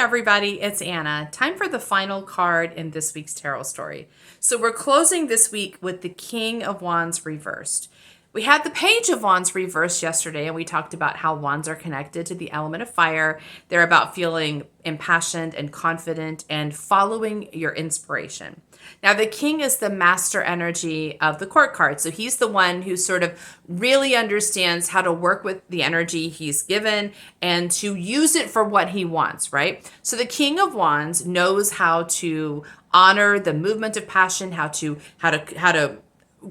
everybody, it's Anna. Time for the final card in this week's tarot story. So we're closing this week with the King of Wands reversed. We had the Page of Wands reversed yesterday, and we talked about how wands are connected to the element of fire. They're about feeling impassioned and confident and following your inspiration. Now, the King is the master energy of the court card. So he's the one who sort of really understands how to work with the energy he's given and to use it for what he wants, right? So the King of Wands knows how to honor the movement of passion, how to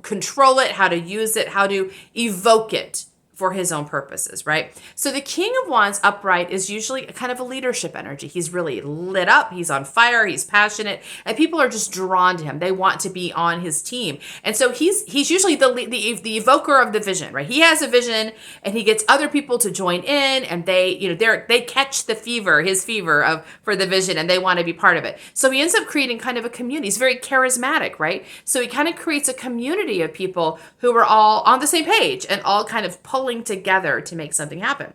control it, how to use it, how to evoke it for his own purposes, right? So the King of Wands upright is usually kind of a leadership energy. He's really lit up, he's on fire, he's passionate, and people are just drawn to him. They want to be on his team. And so he's usually the evoker of the vision, right? He has a vision and he gets other people to join in, and they catch the fever, his fever for the vision, and they want to be part of it. So he ends up creating kind of a community. He's very charismatic, right? So he kind of creates a community of people who are all on the same page and all kind of pulling together to make something happen.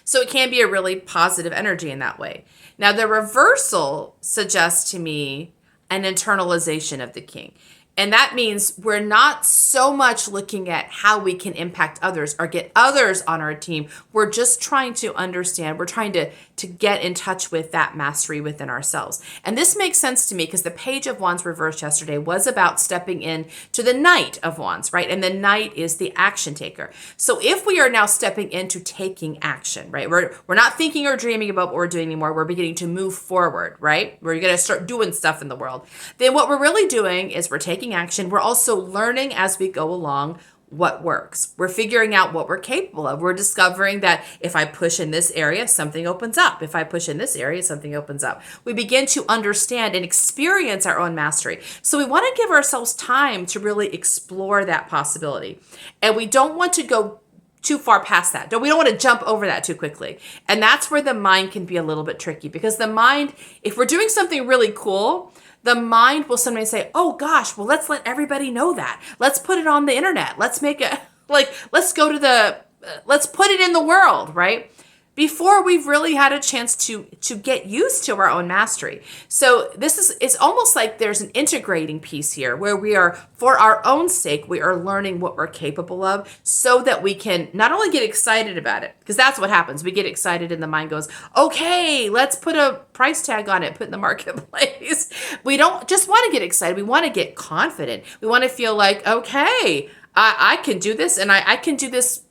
So it can be a really positive energy in that way. Now, the reversal suggests to me an internalization of the King. And that means we're not so much looking at how we can impact others or get others on our team. We're just trying to understand. We're trying to get in touch with that mastery within ourselves. And this makes sense to me because the Page of Wands reversed yesterday was about stepping in to the Knight of Wands, right? And the Knight is the action taker. So if we are now stepping into taking action, right? We're not thinking or dreaming about what we're doing anymore. We're beginning to move forward, right? We're going to start doing stuff in the world. Then what we're really doing is we're taking action. We're also learning as we go along what works. We're figuring out what we're capable of. We're discovering that if I push in this area, something opens up. If I push in this area, something opens up. We begin to understand and experience our own mastery. So we want to give ourselves time to really explore that possibility. And we don't want to go too far past that. We don't want to jump over that too quickly. And that's where the mind can be a little bit tricky, because the mind, if we're doing something really cool, the mind will sometimes say, oh gosh, well, let's let everybody know that. Let's put it on the internet. Let's make it let's put it in the world, right? Before we've really had a chance to get used to our own mastery. So it's almost like there's an integrating piece here where we are, for our own sake, we are learning what we're capable of so that we can not only get excited about it, because that's what happens. We get excited and the mind goes, okay, let's put a price tag on it, put it in the marketplace. We don't just want to get excited. We want to get confident. We want to feel like, okay, I can do this, and I can do this,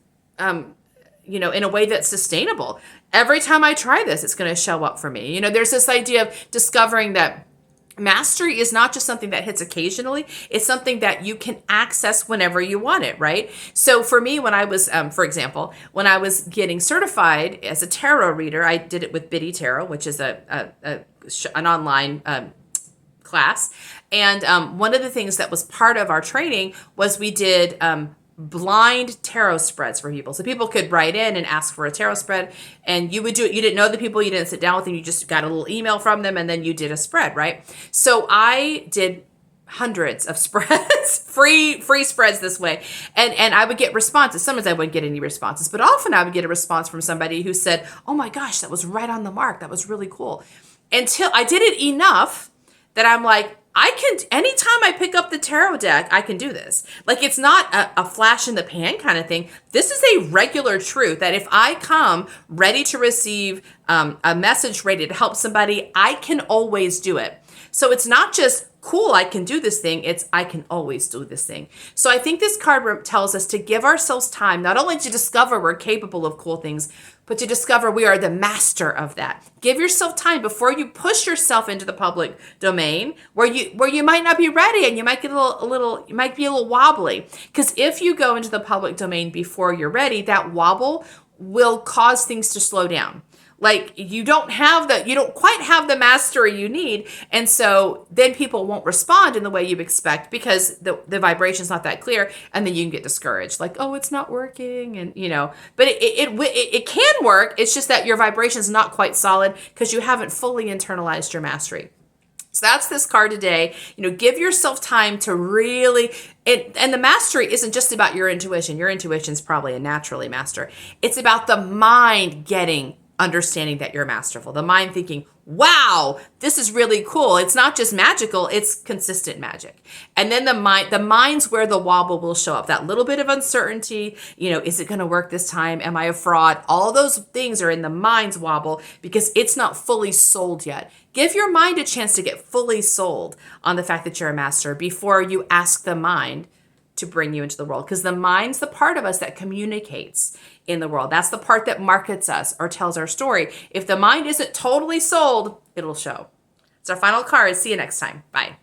in a way that's sustainable. Every time I try this, it's going to show up for me. There's this idea of discovering that mastery is not just something that hits occasionally. It's something that you can access whenever you want it, right? So for me, when I was, for example, when I was getting certified as a tarot reader, I did it with Biddy Tarot, which is an online class. And one of the things that was part of our training was we did blind tarot spreads for people. So people could write in and ask for a tarot spread, and you would do it. You didn't know the people, you didn't sit down with them, you just got a little email from them, and then you did a spread, right? So I did hundreds of spreads, free spreads this way. And I would get responses. Sometimes I wouldn't get any responses, but often I would get a response from somebody who said, oh my gosh, that was right on the mark. That was really cool. Until I did it enough that I'm like, anytime I pick up the tarot deck, I can do this. Like, it's not a flash in the pan kind of thing. This is a regular truth that if I come ready to receive a message, ready to help somebody, I can always do it. So it's not just cool, I can do this thing. It's I can always do this thing. So I think this card tells us to give ourselves time, not only to discover we're capable of cool things, but to discover we are the master of that. Give yourself time before you push yourself into the public domain where you might not be ready, and you might get you might be a little wobbly. Because if you go into the public domain before you're ready, that wobble will cause things to slow down. Like you don't quite have the mastery you need. And so then people won't respond in the way you expect because the vibration's not that clear. And then you can get discouraged, like, oh, it's not working. And, but it can work. It's just that your vibration's not quite solid because you haven't fully internalized your mastery. So that's this card today. Give yourself time to really, and the mastery isn't just about your intuition. Your intuition's probably a naturally master. It's about the mind getting understanding that you're masterful. The mind thinking, wow, this is really cool. It's not just magical, it's consistent magic. And then the mind's where the wobble will show up. That little bit of uncertainty, is it going to work this time? Am I a fraud? All those things are in the mind's wobble because it's not fully sold yet. Give your mind a chance to get fully sold on the fact that you're a master before you ask the mind to bring you into the world, because the mind's the part of us that communicates in the world. That's the part that markets us or tells our story. If the mind isn't totally sold, it'll show. It's our final card. See you next time. Bye.